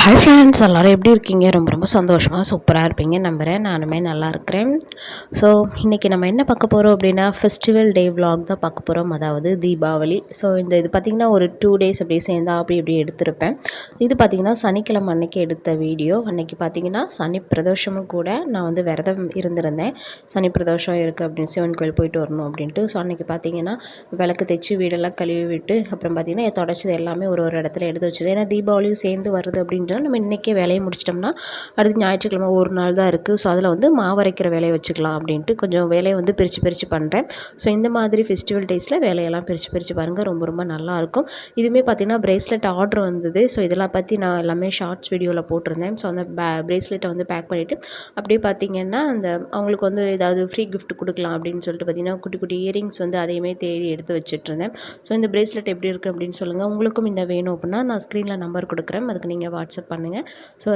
Hi friends, எல்லோரும் எப்படி இருக்கீங்க? ரொம்ப ரொம்ப சந்தோஷமாக சூப்பராக இருப்பீங்க நம்புகிறேன். நானுமே நல்லா இருக்கிறேன். ஸோ இன்றைக்கி நம்ம என்ன பார்க்க போகிறோம் அப்படின்னா, ஃபெஸ்டிவல் டே விலாக் தான் பார்க்க போகிறோம். அதாவது தீபாவளி. ஸோ இது பார்த்திங்கன்னா ஒரு 2 டேஸ் அப்படியே சேர்ந்தா அப்படி எடுத்திருப்பேன். இது பார்த்திங்கன்னா சனிக்கிழமை அன்னைக்கு எடுத்த வீடியோ. அன்றைக்கி பார்த்திங்கன்னா சனி பிரதோஷமும் கூட நான் வந்து விரதம் இருந்திருந்தேன். சனி பிரதோஷம் இருக்குது அப்படின்னு சிவன் கோயில் போயிட்டு வரணும் அப்படின்ட்டு. ஸோ அன்றைக்கி பார்த்திங்கன்னா விளக்கு தைச்சி வீடெல்லாம் கழுவி விட்டு அப்புறம் பார்த்திங்கன்னா தொடச்சது எல்லாமே ஒரு இடத்துல எடுத்து வச்சுது. ஏன்னா தீபாவளியும் சேர்ந்து வருது அப்படின்ற நம்ம இன்றைக்கே வேலையை முடிச்சிட்டோம்னா அடுத்து ஞாயிற்றுக்கிழமை ஒரு நாள் தான் இருக்குது. ஸோ அதில் வந்து மாவரைக்கிற வேலையை வச்சுக்கலாம் அப்படின்ட்டு கொஞ்சம் வேலையை வந்து பிரித்து பண்ணுறேன். ஸோ இந்த மாதிரி ஃபெஸ்டிவல் டேஸில் வேலையெல்லாம் பிரித்து பாருங்கள், ரொம்ப ரொம்ப நல்லாயிருக்கும். இதுவுமே பார்த்திங்கன்னா ப்ரேஸ்லெட் ஆர்டர் வந்தது. ஸோ இதெல்லாம் பற்றி நான் எல்லாமே ஷார்ட்ஸ் வீடியோவில் போட்டிருந்தேன். ஸோ அந்த ப்ரேஸ்லெட்டை வந்து பேக் பண்ணிவிட்டு அப்படியே பார்த்திங்கன்னா அந்த அவங்களுக்கு வந்து ஏதாவது ஃப்ரீ கிஃப்ட் கொடுக்கலாம் அப்படின்னு சொல்லிட்டு பார்த்திங்கன்னா குட்டி குட்டி இயரிங்ஸ் வந்து அதையுமே தேடி எடுத்து வச்சுட்ருந்தேன். ஸோ இந்த ப்ரேஸ்லெட் எப்படி இருக்குது அப்படின்னு சொல்லுங்கள். உங்களுக்கும் இந்த வேணும் அப்படின்னா நான் ஸ்க்ரீனில் நம்பர் கொடுக்குறேன், அதுக்கு நீங்கள் வாட்ஸ்அப் பண்ணுங்கள். ஸோ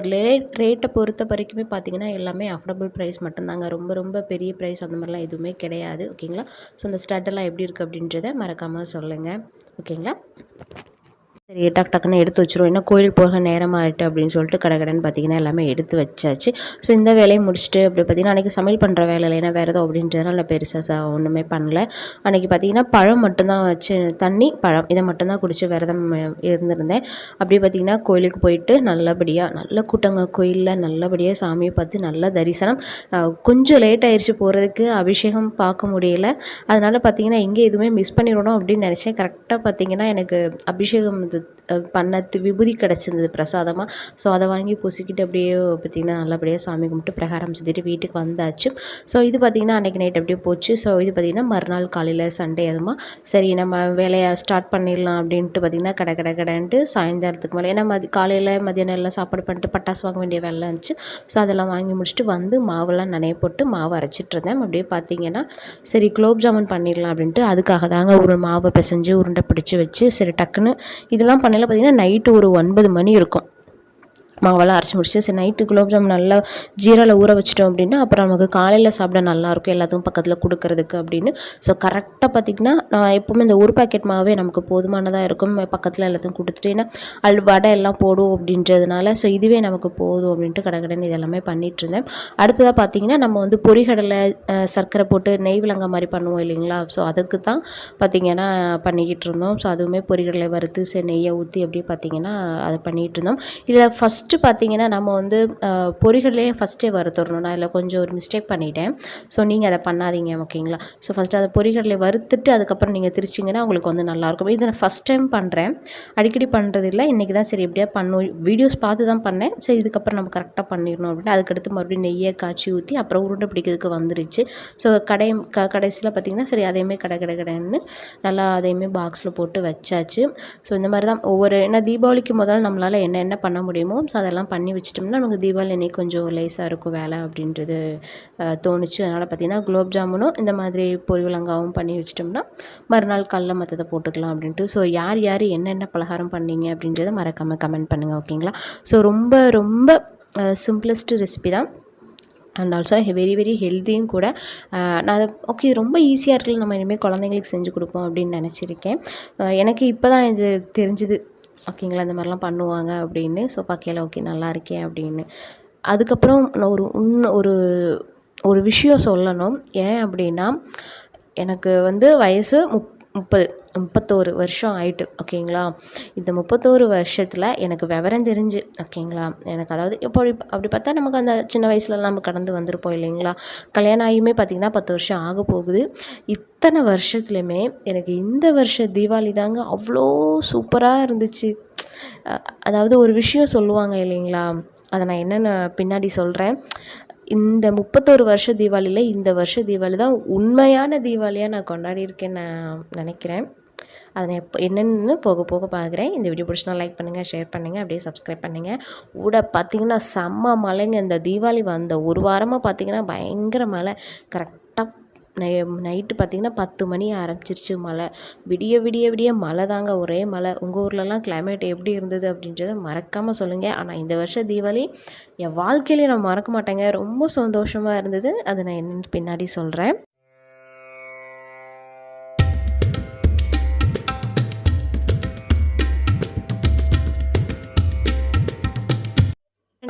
ரேட்டை பொறுத்த வரைக்குமே பார்த்திங்கன்னா எல்லாமே அஃபோர்டபுள் ப்ரைஸ் மட்டும்தாங்க. ரொம்ப ரொம்ப பெரிய ப்ரைஸ் அந்த மாதிரிலாம் எதுவுமே கிடையாது. ஓகேங்களா? ஸோ இந்த ஸ்டட்டெல்லாம் எப்படி இருக்குது அப்படின்றத மறக்காமல் சொல்லுங்கள். ஓகேங்களா? சரி, டக்குன்னு எடுத்து வச்சுருவோம். ஏன்னா கோயிலுக்கு போக நேரம் ஆகிட்டு அப்படின்னு சொல்லிட்டு கடைன்னு பார்த்திங்கன்னா எல்லாமே எடுத்து வச்சாச்சு. ஸோ இந்த வேலையை முடிச்சுட்டு அப்படி பார்த்திங்கன்னா அன்றைக்கி சமையல் பண்ணுற வேலை இல்லை, ஏன்னா வேறு அப்படின்றதுனால நான் பெருசாக ஒன்றுமே பண்ணல. அன்றைக்கி பார்த்திங்கன்னா பழம் மட்டும்தான் வச்சு தண்ணி பழம் இதை மட்டும்தான் குடித்து விரதம் இருந்திருந்தேன். அப்படியே பார்த்திங்கன்னா கோயிலுக்கு போயிட்டு நல்ல கூட்டங்க கோயிலில் நல்லபடியாக சாமியை பார்த்து நல்ல தரிசனம். கொஞ்சம் லேட் ஆயிடுச்சு போகிறதுக்கு, அபிஷேகம் பார்க்க முடியல. அதனால் பார்த்திங்கன்னா எங்கே எதுவுமே மிஸ் பண்ணிடணும் அப்படின்னு நினச்சேன். கரெக்டாக பார்த்திங்கன்னா எனக்கு அபிஷேகம் பண்ணத்து விபூதி கிடச்சிருந்தது பிரசாதமாக. ஸோ அதை வாங்கி பூசிக்கிட்டு அப்படியே பார்த்திங்கன்னா நல்லபடியாக சாமி கும்பிட்டு பிரகாரம் சுற்றிட்டு வீட்டுக்கு வந்தாச்சு. ஸோ இது பார்த்திங்கன்னா அன்றைக்கி நைட் அப்படியே போச்சு. ஸோ இது பார்த்திங்கன்னா மறுநாள் காலையில் சண்டே அதுமா சரி நம்ம வேலையை ஸ்டார்ட் பண்ணிடலாம் அப்படின்ட்டு பார்த்திங்கன்னா கடைன்ட்டு சாயந்தரத்துக்கு மேலே, ஏன்னா காலையில் மதியானம் எல்லாம் சாப்பாடு பண்ணிட்டு பட்டாசு வாங்க வேண்டிய வேலை இருந்துச்சு. ஸோ அதெல்லாம் வாங்கி முடிச்சுட்டு வந்து மாவெல்லாம் நனைய போட்டு மாவு அரைச்சிட்டு இருந்தேன். அப்படியே பார்த்திங்கன்னா சரி குலோப் ஜாமுன் பண்ணிடலாம் அப்படின்ட்டு அதுக்காக தாங்க ஒரு மாவை பிசைஞ்சு உருண்டை பிடிச்சி வச்சு சரி டக்குன்னு இதெல்லாம் பண்ணல. பார்த்திங்கன்னா நைட்டு ஒரு 9 மணி இருக்கும். மாவெல்லாம் அரைச்சி முடிச்சு சரி நைட்டு குலோப் ஜாமுன் நல்லா ஜீராவில் ஊற வச்சிட்டோம் அப்படின்னா அப்புறம் நமக்கு காலையில் சாப்பிட நல்லாயிருக்கும், எல்லாத்துக்கும் பக்கத்தில் கொடுக்கறதுக்கு அப்படின்னு. ஸோ கரெக்டாக பார்த்திங்கன்னா நான் எப்போவுமே இந்த ஒரு பேக்கெட் மாவே நமக்கு போதுமானதாக இருக்கும். பக்கத்தில் எல்லாத்தையும் கொடுத்துட்டு ஏன்னா வடை எல்லாம் போடும் அப்படின்றதுனால ஸோ இதுவே நமக்கு போதும் அப்படின்ட்டு கடைன்னு இதெல்லாமே பண்ணிகிட்ருந்தேன். அடுத்ததாக பார்த்திங்கன்னா நம்ம வந்து பொரிகடலை சர்க்கரை போட்டு நெய் விலங்கா மாதிரி பண்ணுவோம் இல்லைங்களா? ஸோ அதுக்கு தான் பார்த்திங்கன்னா பண்ணிக்கிட்டு இருந்தோம். ஸோ அதுவுமே பொரிகடலை வறுத்து சரி நெய்யை ஊற்றி அப்படியே பார்த்திங்கன்னா அதை பண்ணிகிட்டு இருந்தோம். இதில் ஃபஸ்ட்டு பார்த்திங்கன்னா நம்ம வந்து பொரிகடலையே ஃபஸ்ட்டே வறுத்துடணும். நான் இதில் கொஞ்சம் ஒரு மிஸ்டேக் பண்ணிட்டேன். ஸோ நீங்கள் அதை பண்ணாதீங்க. ஓகேங்களா? ஸோ ஃபஸ்ட்டு அதை பொரிகடலை வறுத்துட்டு அதுக்கப்புறம் நீங்கள் திரிச்சிங்கன்னா உங்களுக்கு வந்து நல்லாயிருக்கும். இது நான் ஃபஸ்ட் டைம் பண்ணுறேன், அடிக்கடி பண்ணுறது இல்லை. இன்றைக்கி தான் சரி எப்படியா பண்ணும் வீடியோஸ் பார்த்து தான் பண்ணேன். சரி இதுக்கப்புறம் நம்ம கரெக்டாக பண்ணிடணும் அப்படின்ட்டு அதுக்கடுத்து மறுபடியும் நெய்யை காய்ச்சி ஊற்றி அப்புறம் உருண்டை பிடிக்கிறதுக்கு வந்துருச்சு. ஸோ கடைசியில் பார்த்திங்கன்னா சரி அதையுமே கடைன்னு நல்லா அதையுமே பாக்ஸில் போட்டு வச்சாச்சு. ஸோ இந்த மாதிரி தான் ஏன்னா தீபாவளிக்கு முதல்ல நம்மளால் என்ன பண்ண முடியுமோ ஸோ அதெல்லாம் பண்ணி வச்சிட்டோம்னா நமக்கு தீபாவளி அன்றைக்கி கொஞ்சம் லேஸாக இருக்கும் வேலை அப்படின்றது தோணுச்சு. அதனால் பார்த்திங்கன்னா குலோப் ஜாமுனும் இந்த மாதிரி பொரிவிலங்காவும் பண்ணி வச்சிட்டோம்னா மறுநாள் காலைல மற்றதை போட்டுக்கலாம் அப்படின்ட்டு. ஸோ யார் என்னென்ன பலகாரம் பண்ணீங்க அப்படின்றத மறக்காமல் கமெண்ட் பண்ணுங்கள். ஓகேங்களா? ஸோ ரொம்ப ரொம்ப சிம்பிளஸ்ட்டு ரெசிபி தான் அண்ட் ஆல்சோ வெரி வெரி ஹெல்த்தியும் கூட. நான் அதை ஓகே ரொம்ப ஈஸியாக இருக்குல்ல, நம்ம இனிமேல் குழந்தைங்களுக்கு செஞ்சு கொடுப்போம் அப்படின்னு நினச்சிருக்கேன். எனக்கு இப்போ தான் இது தெரிஞ்சுது. ஓகேங்களா? இந்த மாதிரிலாம் பண்ணுவாங்க அப்படின்னு. ஸோ பார்க்கையில ஓகே நல்லா இருக்கேன் அப்படின்னு. அதுக்கப்புறம் நான் ஒரு விஷயம் சொல்லணும். ஏன் அப்படின்னா எனக்கு வந்து வயசு 31 வருஷம் ஆயிட்டு. ஓகேங்களா? இந்த 31 வருஷத்தில் எனக்கு விவரம் தெரிஞ்சு ஓகேங்களா, எனக்கு அதாவது இப்போ அப்படி பார்த்தா நமக்கு அந்த சின்ன வயசுலலாம் நம்ம கடந்து வந்திருப்போம் இல்லைங்களா? கல்யாணம் ஆகியுமே பார்த்திங்கன்னா 10 வருஷம் ஆக போகுது. இத்தனை வருஷத்துலையுமே எனக்கு இந்த வருஷம் தீபாவளி தாங்க அவ்வளோ சூப்பராக இருந்துச்சு. அதாவது ஒரு விஷயம் சொல்லுவாங்க இல்லைங்களா, அதை நான் என்னென்னு பின்னாடி சொல்கிறேன். இந்த 31 வருஷ தீபாவளியில் இந்த வருஷ தீபாவளி தான் உண்மையான தீபாவளியாக நான் கொண்டாடியிருக்கேன்னு நான் நினைக்கிறேன். அதை நான் என்னென்னு போக போக பார்க்குறேன். இந்த வீடியோ பிடிச்சினா லைக் பண்ணுங்கள், ஷேர் பண்ணுங்கள், அப்படியே சப்ஸ்கிரைப் பண்ணுங்கள். கூட பார்த்திங்கன்னா செம்ம மழைங்க. இந்த தீபாவளி வந்த ஒரு வாரமாக பார்த்திங்கன்னா பயங்கர மழை. கரெக்டாக நைட்டு பார்த்திங்கன்னா 10 மணி ஆரம்பிச்சிருச்சு மழை. விடிய மழை தாங்க, ஒரே மழை. உங்கள் ஊர்லலாம் கிளைமேட் எப்படி இருந்தது அப்படின்றத மறக்காமல் சொல்லுங்கள். ஆனால் இந்த வருஷம் தீபாவளி என் வாழ்க்கையிலே நான் மறக்க மாட்டேங்க. ரொம்ப சந்தோஷமாக இருந்தது. அதை நான் என்னென்னு பின்னாடி சொல்கிறேன்.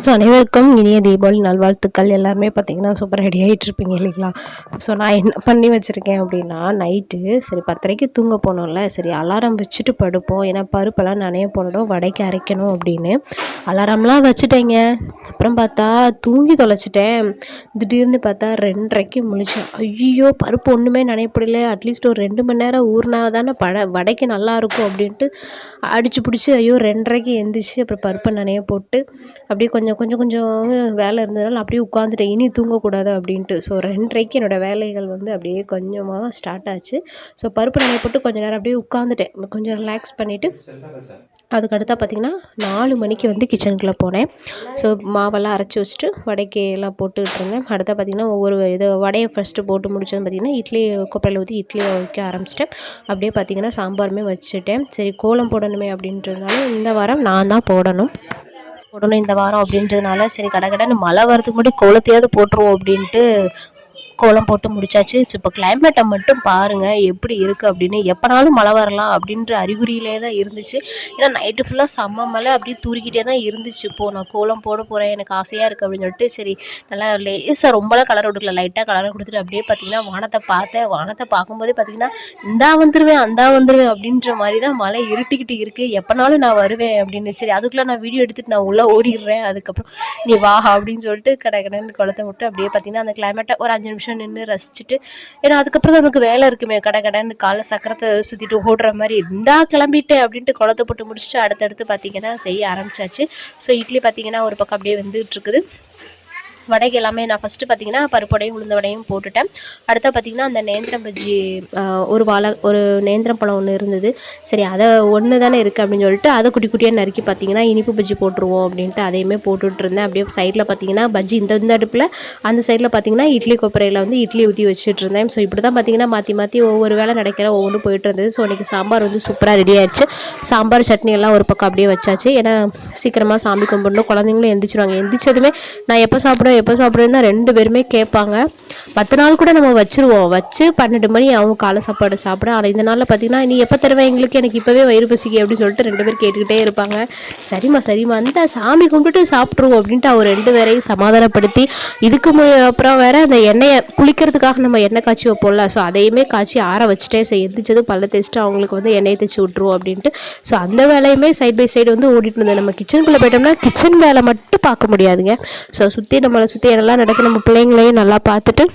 ஸோ அனைவருக்கும் இனிய தீபாவளி நல்வாழ்த்துக்கள். எல்லாருமே பார்த்தீங்கன்னா சூப்பராக ரெடி ஆகிட்டு இருப்பீங்க இல்லைங்களா? ஸோ நான் என்ன பண்ணி வச்சுருக்கேன் அப்படின்னா, நைட்டு சரி 10:30க்கு தூங்க போனோம்ல, சரி அலாரம் வச்சுட்டு படுப்போம். ஏன்னா பருப்பெல்லாம் நனைய போடணும், வடைக்கு அரைக்கணும் அப்படின்னு அலாரம்லாம் வச்சுட்டேங்க. அப்புறம் பார்த்தா தூங்கி தொலைச்சிட்டேன். திடீர்னு பார்த்தா 2:30க்கு முழிச்சேன். ஐயோ, பருப்பு ஒன்றுமே நனையப்படல, அட்லீஸ்ட் ஒரு 2 மணி நேரம் ஊறினா தானே வடைக்கு நல்லாயிருக்கும் அப்படின்ட்டு அடிச்சு பிடிச்சி ஐயோ 2:30க்கு எழுந்திரிச்சு அப்புறம் பருப்பை நனைய போட்டு அப்படியே கொஞ்சம் வேலை இருந்ததுனால அப்படியே உட்காந்துட்டேன். இனி தூங்கக்கூடாது அப்படின்ட்டு. ஸோ 2:30க்கு என்னோடய வேலைகள் வந்து அப்படியே கொஞ்சமாக ஸ்டார்ட் ஆச்சு. ஸோ பருப்பு நனைய போட்டு கொஞ்சம் நேரம் அப்படியே உட்காந்துட்டேன். கொஞ்சம் ரிலாக்ஸ் பண்ணிவிட்டு அதுக்கடுத்தா பார்த்திங்கன்னா 4 மணிக்கு வந்து கிச்சனுக்குள்ளே போனேன். ஸோ மாவெல்லாம் அரைச்சி வச்சுட்டு வடைக்கு எல்லாம் போட்டுக்கிட்டு இருந்தேன். அடுத்தா பார்த்திங்கன்னா ஒவ்வொரு இது வடையை ஃபஸ்ட்டு போட்டு முடிச்சது பார்த்திங்கன்னா இட்லி கொப்பரையில் ஊற்றி இட்லி வைக்க ஆரம்பிச்சிட்டேன். அப்படியே பார்த்திங்கன்னா சாம்பாருமே வச்சுட்டேன். சரி கோலம் போடணுமே அப்படின்றதுனால இந்த வாரம் நான் தான் போடணும் இந்த வாரம் அப்படின்றதுனால சரி கடகடன்னு மழை வரதுக்கு முன்னாடி கோலத்தையாவது போட்டுருவோம் அப்படின்ட்டு கோலம் போட்டு முடிச்சாச்சு. ஸோ இப்போ கிளைமேட்டை மட்டும் பாருங்கள் எப்படி இருக்குது அப்படின்னு. எப்போனாலும் மழை வரலாம் அப்படின்ற அறிகுறியிலே தான் இருந்துச்சு. ஏன்னா நைட்டு ஃபுல்லாக செம்ம மழை அப்படியே தூரிக்கிட்டே தான் இருந்துச்சு. இப்போது நான் கோலம் போட போகிறேன், எனக்கு ஆசையாக இருக்குது அப்படின்னு சொல்லிட்டு சரி நல்லா லேசாக ரொம்பலாம் கலர் கொடுக்கல, லைட்டாக கலரை கொடுத்துட்டு அப்படியே பார்த்திங்கன்னா வானத்தை பார்த்தேன். வானத்தை பார்க்கும்போதே பார்த்திங்கன்னா இந்தா வந்துடுவேன் அப்படின்ற மாதிரி தான் மழை இருட்டிக்கிட்டு இருக்குது. எப்போனாலும் நான் வருவேன் அப்படின்னு. சரி அதுக்குள்ளே நான் வீடியோ எடுத்துகிட்டு நான் உள்ளே ஓடிடுறேன். அதுக்கப்புறம் நீ வா அப்படின்னு சொல்லிட்டு கடகடன்னு குளத்தை விட்டு அப்படியே பார்த்திங்கன்னா அந்த கிளைமேட்டை ஒரு 5 நிமிஷம் நின்று ரசிச்சுட்டு, ஏன்னா அதுக்கப்புறம் நமக்கு வேலை இருக்குமே, கடன்னு காலை சக்கரத்தை சுற்றிட்டு ஓடுற மாதிரி இந்தா கிளம்பிட்டேன் அப்படின்ட்டு குளத்தை போட்டு முடிச்சுட்டு அடுத்தடுத்து பார்த்திங்கன்னா செய்ய ஆரம்பிச்சாச்சு. ஸோ இட்லி பார்த்திங்கன்னா ஒரு பக்கம் அப்படியே வந்துகிட்டு இருக்குது. வடைக்கு எல்லாமே நான் ஃபஸ்ட்டு பார்த்திங்கன்னா பருப்படையும் உளுந்த வடையும் போட்டுட்டேன். அடுத்த பார்த்திங்கன்னா அந்த நேந்திரம் பஜ்ஜி ஒரு நேந்திரம் பழம் ஒன்று இருந்தது. சரி அதை ஒன்று தானே இருக்குது அப்படின்னு சொல்லிட்டு அதை குட்டி குட்டியாக நறுக்கி பார்த்திங்கன்னா இனிப்பு பஜ்ஜி போட்டுருவோம் அப்படின்ட்டு அதையுமே போட்டுட்ருந்தேன். அப்படியே சைடில் பார்த்திங்கன்னா பஜ்ஜி இந்த அடுப்பில், அந்த சைடில் பார்த்திங்கன்னா இட்லி கொப்பரையில் வந்து இட்லி ஊற்றி வச்சுட்டு இருந்தேன். ஸோ இப்படி தான் பார்த்திங்கன்னா மாற்றி ஒவ்வொரு வேலை நடக்கிற ஒவ்வொன்றும் போயிட்டு இருந்தது. ஸோ இன்றைக்கி சாம்பார் வந்து சூப்பராக ரெடி ஆயிடுச்சு. சாம்பார் சட்னி எல்லாம் ஒரு பக்கம் அப்படியே வச்சாச்சு. ஏன்னா சீக்கிரமாக சாமி கும்பிடணும், குழந்தைங்களும் எந்திரிச்சிடுவாங்க. எந்திரிச்சதுமே நான் எப்போ சாப்பிடுவேன் தான் 2 பேருமே கேட்பாங்க. 10 நாள் கூட நம்ம வச்சுருவோம், வச்சு 12 மணி அவங்க காலை சாப்பாடு சாப்பிட. ஆனால் இந்த நாளில் பார்த்திங்கன்னா நீ எப்போ தருவேன் எங்களுக்கு, எனக்கு இப்போவே வயிறு பசிக்கு அப்படின்னு சொல்லிட்டு 2 பேர் கேட்டுக்கிட்டே இருப்பாங்க. சரிம்மா அந்த சாமி கும்பிட்டுட்டு சாப்பிட்ருவோம் அப்படின்ட்டு அவர் 2 பேரையும் சமாதானப்படுத்தி இதுக்கு அப்புறம் வேறு அந்த எண்ணெயை குளிக்கிறதுக்காக நம்ம எண்ணெய் காய்ச்சி வைப்போம்ல, ஸோ அதையுமே காய்ச்சி ஆற வச்சுட்டே எந்திரிச்சதும் பல்ல தேய்ச்சிட்டு அவங்களுக்கு வந்து எண்ணெயை தேய்ச்சி விட்ருவோம் அப்படின்ட்டு. ஸோ அந்த வேலையுமே சைட் பை சைடு வந்து ஓடிட்டு இருந்தது. நம்ம கிச்சனுக்குள்ளே போயிட்டோம்னா கிச்சன் வேலை மட்டும் பார்க்க முடியாதுங்க. ஸோ நம்மளை சுற்றி என்னெல்லாம் நடக்குது, நம்ம பிள்ளைங்களையும் நல்லா பார்த்துட்டு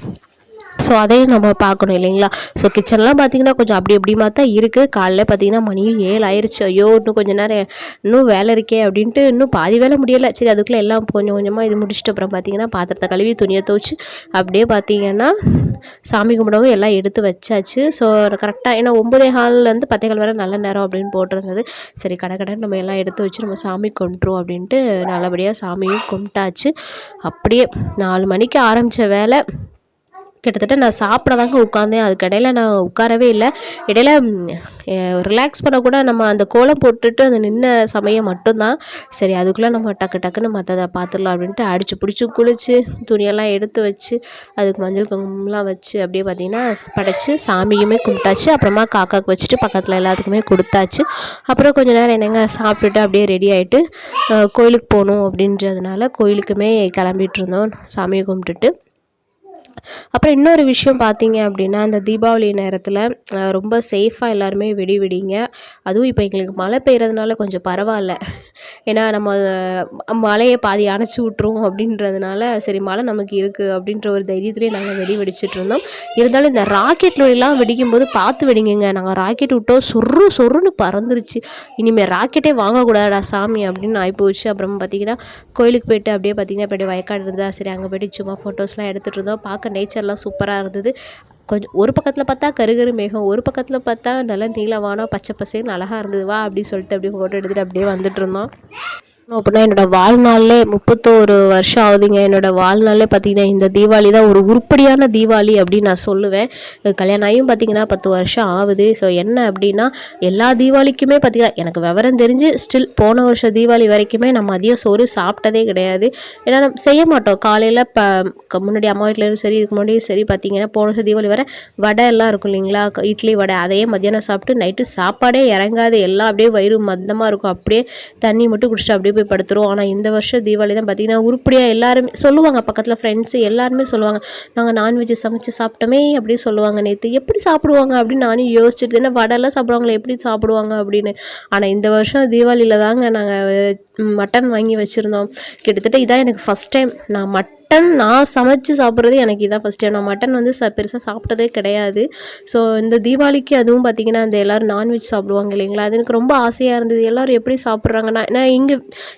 ஸோ அதையும் நம்ம பார்க்கணும் இல்லைங்களா? ஸோ கிச்சன்லாம் பார்த்திங்கன்னா கொஞ்சம் அப்படிமா தான் இருக்குது. காலையில் பார்த்திங்கன்னா மணியும் 7 ஆயிடுச்சு. ஐயோ இன்னும் கொஞ்சம் நேரம் இன்னும் வேலை இருக்கே அப்படின்ட்டு இன்னும் பாதி வேலை முடியலை. சரி அதுக்குள்ளே எல்லாம் கொஞ்சமாக இது முடிச்சுட்டு அப்புறம் பார்த்திங்கன்னா பாத்திரத்தை கழுவி துணியை துவச்சி அப்படியே பார்த்திங்கன்னா சாமி கும்பிடவும் எல்லாம் எடுத்து வச்சாச்சு. ஸோ கரெக்டாக ஏன்னா 9:15 10:15 வரை நல்ல நேரம் அப்படின்னு போட்டிருந்தது. சரி கடன்னு நம்ம எல்லாம் எடுத்து வச்சு நம்ம சாமி கும்பிட்ருவோம் அப்படின்ட்டு நல்லபடியாக சாமியும் கும்பிட்டாச்சு. அப்படியே 4 மணிக்கு ஆரம்பித்த வேலை கிட்டத்தட்ட நான் சாப்பிடதாங்க உட்காந்தேன். அதுக்கடையில் நான் உட்காரவே இல்லை. இடையில ரிலாக்ஸ் பண்ணக்கூட நம்ம அந்த கோலம் போட்டுட்டு அந்த நின்ன சமயம் மட்டும்தான். சரி அதுக்குள்ளே நம்ம டக்குன்னு மற்றதை பார்த்துடலாம் அப்படின்ட்டு அடித்து பிடிச்சி குளித்து துணியெல்லாம் எடுத்து வச்சு அதுக்கு மஞ்சள் குங்குமம்லாம் வச்சு அப்படியே பார்த்திங்கன்னா படைச்சி சாமியுமே கும்பிட்டாச்சு. அப்புறமா காக்காவுக்கு வச்சுட்டு பக்கத்தில் எல்லாத்துக்குமே கொடுத்தாச்சு. அப்புறம் கொஞ்சம் நேரம் என்னங்க சாப்பிட்டுட்டு அப்படியே ரெடி ஆகிட்டு கோயிலுக்கு போகணும் அப்படின்றதுனால கோயிலுக்குமே கிளம்பிட்டு இருந்தோம் சாமியை கும்பிட்டுட்டு. அப்புறம் இன்னொரு விஷயம் பார்த்தீங்க அப்படின்னா அந்த தீபாவளி நேரத்தில் ரொம்ப சேஃபாக எல்லாருமே வெடிங்க. அதுவும் இப்போ எங்களுக்கு மழை பெய்கிறதுனால கொஞ்சம் பரவாயில்ல. ஏன்னா நம்ம மழையை பாதி அணைச்சி விட்ருவோம் அப்படின்றதுனால சரி மழை நமக்கு இருக்குது அப்படின்ற ஒரு தைரியத்துலேயே நாங்கள் வெடிச்சிட்டு இருந்தோம். இருந்தாலும் இந்த ராக்கெட்லாம் வெடிக்கும்போது பார்த்து வெடிங்க. நாங்கள் ராக்கெட் விட்டோம், சொருன்னு பறந்துருச்சு. இனிமேல் ராக்கெட்டே வாங்கக்கூடாதா சாமி அப்படின்னு ஆகிப்போச்சு. அப்புறம் பார்த்திங்கன்னா கோயிலுக்கு போய்ட்டு அப்படியே பார்த்திங்கன்னா இப்படி வயக்காடு இருந்தால் சரி அங்கே போய்ட்டு சும்மா ஃபோட்டோஸ்லாம் எடுத்துகிட்டு இருந்தோம். பார்க்க நேச்சர்லாம் சூப்பராக இருந்தது. கொஞ்சம் ஒரு பக்கத்தில் பார்த்தா கருகரு மேகம், ஒரு பக்கத்தில் பார்த்தா நல்லா நீலவானம் பச்சை பசேன்னு அழகாக இருந்தது. வா அப்படின்னு சொல்லிட்டு அப்படியே ஃபோட்டோ எடுத்துகிட்டு அப்படியே வந்துட்டு இருந்தோம். அப்படின்னா என்னோடய வாழ்நாளிலே 31 வருஷம் ஆகுதுங்க. என்னோடய வாழ்நாளிலே பார்த்திங்கன்னா இந்த தீபாவளி தான் ஒரு உருப்படியான தீபாவளி அப்படின்னு நான் சொல்லுவேன். கல்யாணம் ஆகியும் பார்த்திங்கன்னா 10 வருஷம் ஆகுது. ஸோ என்ன அப்படின்னா எல்லா தீபாவளிக்குமே பார்த்திங்கன்னா எனக்கு விவரம் தெரிஞ்சு ஸ்டில் போன வருஷம் தீபாவளி வரைக்குமே நான் மதியம் சோறு சாப்பிட்டதே கிடையாது. ஏன்னா நம்ம செய்ய மாட்டோம். காலையில் முன்னாடி அம்மா வீட்டிலேயும் சரி இதுக்கு முன்னாடியும் சரி பார்த்திங்கன்னா போன வருஷம் தீபாவளி வர வடை எல்லாம் இருக்கும் இல்லைங்களா, இட்லி வடை, அதையே மத்தியானம் சாப்பிட்டு நைட்டு சாப்பாடே இறங்காது. எல்லாம் அப்படியே வயிறு மந்தமாக இருக்கும். அப்படியே தண்ணி மட்டும் குடிச்சிட்டு அப்படியே உபயோகப்படுத்துகிறோம். ஆனால் இந்த வருஷம் தீபாவளி தான் பார்த்திங்கன்னா உருப்படியாக எல்லாருமே சொல்லுவாங்க, பக்கத்தில் ஃப்ரெண்ட்ஸு எல்லாருமே சொல்லுவாங்க, நாங்கள் நான்வெஜ் சமைச்சு சாப்பிட்டோமே அப்படின்னு சொல்லுவாங்க. நேற்று எப்படி சாப்பிடுவாங்க அப்படின்னு நானும் யோசிச்சுட்டு, ஏன்னா வடைலாம் சாப்பிடுவாங்களே எப்படி சாப்பிடுவாங்க அப்படின்னு. ஆனால் இந்த வருஷம் தீபாவளியில் தாங்க நாங்கள் மட்டன் வாங்கி வச்சுருந்தோம். கிட்டத்தட்ட இதான் எனக்கு ஃபஸ்ட் டைம் நான் சமைச்சு சாப்பிட்றது. எனக்கு இதான் ஃபஸ்ட் டைம். நான் மட்டன் வந்து பெருசாக சாப்பிட்டதே கிடையாது. ஸோ இந்த தீபாவளிக்கு அதுவும் பார்த்திங்கன்னா அந்த எல்லோரும் நான்வெஜ் சாப்பிடுவாங்க இல்லைங்களா, அது எனக்கு ரொம்ப ஆசையாக இருந்தது. எல்லோரும் எப்படி சாப்பிட்றாங்க, நான் இங்கே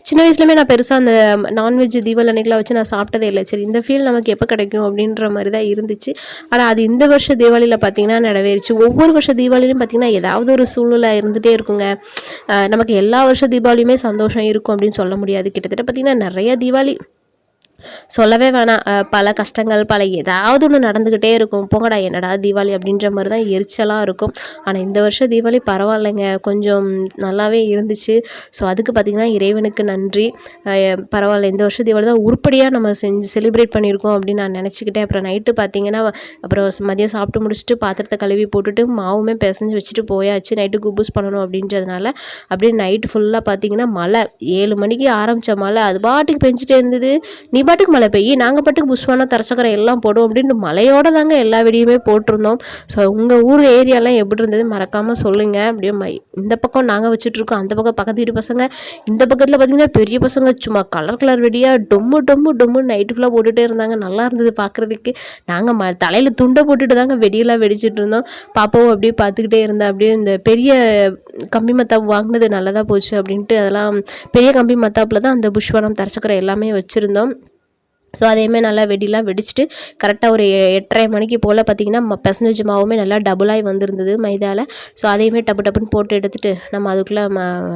சின்ன வயசுலேயுமே நான் பெருசாக அந்த நான்வெஜ் தீபாவளி அன்னைக்கெலாம் வச்சு நான் சாப்பிட்டதே இல்லை. சரி இந்த ஃபீல் நமக்கு எப்போ கிடைக்கும் அப்படின்ற மாதிரி தான் இருந்துச்சு. ஆனால் அது இந்த வருஷம் தீபாவளியில் பார்த்திங்கன்னா நிறைவேறிச்சு. ஒவ்வொரு வருஷம் தீபாவளிலையும் பார்த்திங்கன்னா ஏதாவது ஒரு சூழ்நிலை இருந்துகிட்டே இருக்குங்க. நமக்கு எல்லா வருஷம் தீபாவளியுமே சந்தோஷம் இருக்கும் அப்படின்னு சொல்ல முடியாது. கிட்டத்தட்ட பார்த்திங்கன்னா நிறைய தீபாவளி சொல்லவே வேணாம். பல கஷ்டங்கள் ஏதாவது ஒன்று நடந்துக்கிட்டே இருக்கும். போங்கடா என்னடா தீபாவளி அப்படின்ற மாதிரி தான் எரிச்சலாக இருக்கும். ஆனால் இந்த வருஷம் தீபாவளி பரவாயில்லைங்க, கொஞ்சம் நல்லாவே இருந்துச்சு. ஸோ அதுக்கு பார்த்திங்கன்னா இறைவனுக்கு நன்றி. பரவாயில்ல, இந்த வருஷம் தீபாவளி தான் உருப்படியாக நம்ம செலிப்ரேட் பண்ணியிருக்கோம் அப்படின்னு நான் நினச்சிக்கிட்டேன். அப்புறம் நைட்டு பார்த்திங்கன்னா அப்புறம் மதியம் சாப்பிட்டு முடிச்சுட்டு பாத்திரத்தை கழுவி போட்டுட்டு மாவுமே பிசைஞ்சு வச்சுட்டு போயாச்சு. நைட்டு குபூஸ் பண்ணணும் அப்படின்றதுனால அப்படியே நைட்டு ஃபுல்லாக பார்த்திங்கன்னா மழை 7 மணிக்கு ஆரம்பித்த மழை அது பாட்டுக்கு பெஞ்சிட்டே இருந்தது. நீ பாட்டுக்கு மழை பெய்யும், நாங்கள் பாட்டுக்கு புஷ்வானா தரசக்கரை எல்லாம் போடுவோம் அப்படின்ட்டு மழையோடு தாங்க எல்லா வெடியுமே போட்டிருந்தோம். ஸோ உங்கள் ஊர் ஏரியாலாம் எப்படி இருந்தது மறக்காமல் சொல்லுங்கள். அப்படியே இந்த பக்கம் நாங்கள் வச்சுட்ருக்கோம், அந்த பக்கம் பக்கத்து வீட்டு பசங்க, இந்த பக்கத்தில் பார்த்திங்கன்னா பெரிய பசங்க சும்மா கலர் வெடியாக டொம்மு நைட்டு ஃபுல்லாக போட்டுகிட்டே இருந்தாங்க. நல்லா இருந்தது பார்க்குறதுக்கு. நாங்கள் தலையில் துண்டை போட்டுட்டு தாங்க வெடியெல்லாம் வெடிச்சிட்டு இருந்தோம். பாப்பாவும் அப்படியே பார்த்துக்கிட்டே இருந்தா. அப்படியே இந்த பெரிய கம்பி மத்தாப்பு வாங்கினது நல்லதாக போச்சு அப்படின்ட்டு அதெல்லாம் பெரிய கம்பி மத்தாப்பில் தான் அந்த புஷ்வானம் தரசக்கரை எல்லாமே வச்சுருந்தோம். ஸோ அதேமாதிரி நல்லா வெடிலாம் வெடிச்சிட்டு கரெக்டாக ஒரு 8:30 மணிக்கு போல் பார்த்திங்கன்னா பிசைஞ்சு வச்ச மாவுமே நல்லா டபுளாகி வந்திருந்தது மைதாவில். ஸோ அதையுமே டப்புன்னு போட்டு எடுத்துகிட்டு நம்ம அதுக்குள்ளே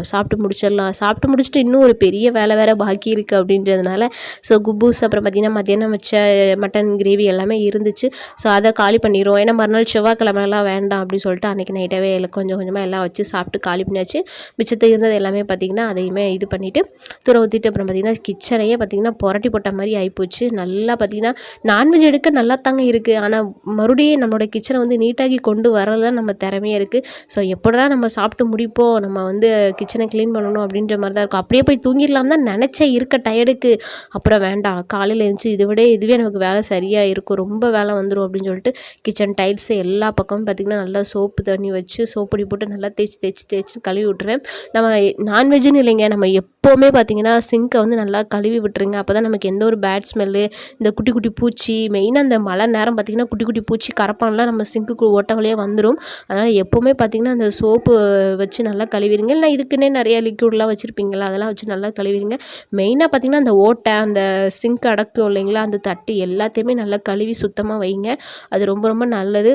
சாப்பிட்டு முடிச்சிடலாம். சாப்பிட்டு முடிச்சுட்டு இன்னும் ஒரு பெரிய வேலை பாக்கி இருக்குது அப்படின்றதுனால ஸோ குபூஸ் அப்புறம் பார்த்திங்கன்னா மத்தியானம் வச்ச மட்டன் கிரேவி எல்லாமே இருந்துச்சு. ஸோ அதை காலி பண்ணிடுவோம். ஏன்னா மறுநாள் செவ்வாய்க்கிழமெல்லாம் வேண்டாம் அப்படின்னு சொல்லிட்டு அன்றைக்கி நைட்டாகவே கொஞ்சம் கொஞ்சமாக எல்லாம் வச்சு சாப்பிட்டு காலி பண்ணியாச்சு. மிச்சத்தை இருந்தது எல்லாமே பார்த்திங்கன்னா அதையுமே இது பண்ணிவிட்டு தூர ஊற்றிட்டு அப்புறம் பார்த்திங்கன்னா கிச்சனையே பார்த்திங்கன்னா புரட்டி போட்ட மாதிரி ஆகிப்போச்சு. நல்லா பார்த்திங்கன்னா நான்வெஜ் எடுக்க நல்லா தாங்க இருக்குது. ஆனால் மறுபடியும் நம்மளோட கிச்சனை வந்து நீட்டாகி கொண்டு வரது தான் நம்ம திறமையாக இருக்குது. ஸோ எப்படா நம்ம சாப்பிட்டு முடிப்போம், நம்ம வந்து கிச்சனை க்ளீன் பண்ணணும் அப்படின்ற மாதிரி தான் இருக்கும். அப்படியே போய் தூங்கிடலாம் தான் நினச்சேன் இருக்க டயர்டுக்கு. அப்புறம் வேண்டாம், காலையில் எழுந்துச்சு இதுவே நமக்கு வேலை சரியாக இருக்கும், ரொம்ப வேலை வந்துடும் அப்படின்னு சொல்லிட்டு கிச்சன் டைல்ஸு எல்லா பக்கமும் பார்த்திங்கன்னா நல்லா சோப்பு தண்ணி வச்சு சோப்பொடி போட்டு நல்லா தேய்ச்சி கழுவி விட்டுருவேன். நம்ம நான்வெஜ்ஜுன்னு இல்லைங்க, நம்ம எப்போவுமே பார்த்திங்கன்னா சிங்கை வந்து நல்லா கழுவி விட்டுருங்க. அப்போ தான் நமக்கு எந்த ஒரு பேட் ஸ்மெல்லு, இந்த குட்டி குட்டி பூச்சி, மெயினாக அந்த மழை நேரம் பார்த்திங்கன்னா குட்டி குட்டி பூச்சி கரப்பான்லாம் நம்ம சிங்க்குக்கு ஓட்ட வழியாக வந்துடும். அதனால் எப்போவுமே பார்த்திங்கன்னா அந்த சோப்பு வச்சு நல்லா கழுவிடுங்க. இல்லை இதுக்குன்னே நிறையா லிக்விட்லாம் வச்சுருப்பீங்களா, அதெல்லாம் வச்சு நல்லா கழுவிடுங்க. மெயினாக பார்த்திங்கன்னா அந்த ஓட்டை, அந்த சிங்க் அடக்கும் இல்லைங்களா, அந்த தட்டு எல்லாத்தையுமே நல்லா கழுவி சுத்தமாக வைங்க. அது ரொம்ப ரொம்ப நல்லது.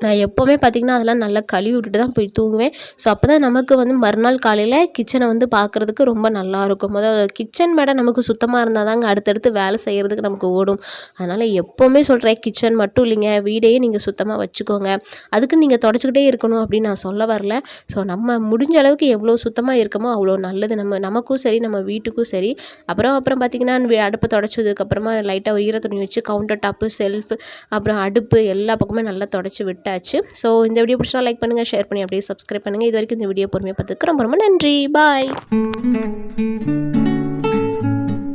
நான் எப்போவுமே பார்த்திங்கன்னா அதெல்லாம் நல்லா கழுவி விட்டுட்டு தான் போய் தூங்குவேன். ஸோ அப்போ தான் நமக்கு வந்து மறுநாள் காலையில் கிச்சனை வந்து பார்க்குறதுக்கு ரொம்ப நல்லாயிருக்கும். கிச்சன் மேடை நமக்கு சுத்தமாக இருந்தால் தாங்க அடுத்தடுத்து வேலை செய்கிறதுக்கு நமக்கு ஓடும். அதனால் எப்போவுமே சொல்கிறேன், கிச்சன் மட்டும் இல்லைங்க, வீடையே நீங்கள் சுத்தமாக வச்சுக்கோங்க. அதுக்கு நீங்கள் தொடச்சிக்கிட்டே இருக்கணும் அப்படின்னு நான் சொல்ல வரல. ஸோ நம்ம முடிஞ்ச அளவுக்கு எவ்வளோ சுத்தமாக இருக்கமோ அவ்வளோ நல்லது, நமக்கும் சரி நம்ம வீட்டுக்கும் சரி. அப்புறம் பார்த்திங்கன்னா அடுப்பை தொடச்சதுக்கப்புறமா லைட்டாக ஒரு ஈரத்துணி வச்சு கவுண்டர் டாப்பு, செல்ஃபு, அப்புறம் அடுப்பு எல்லா பக்கமே நல்லா தொடச்சி விட்டாச்சு. ஸோ இந்த வீடியோ பிடிச்சா லைக் பண்ணுங்கள், ஷேர் பண்ணி அப்படியே சப்ஸ்கிரைப் பண்ணுங்கள். இது வரைக்கும் இந்த வீடியோ பொறுமையாக பார்த்துக்கு ரொம்ப ரொம்ப நன்றி. பாய்.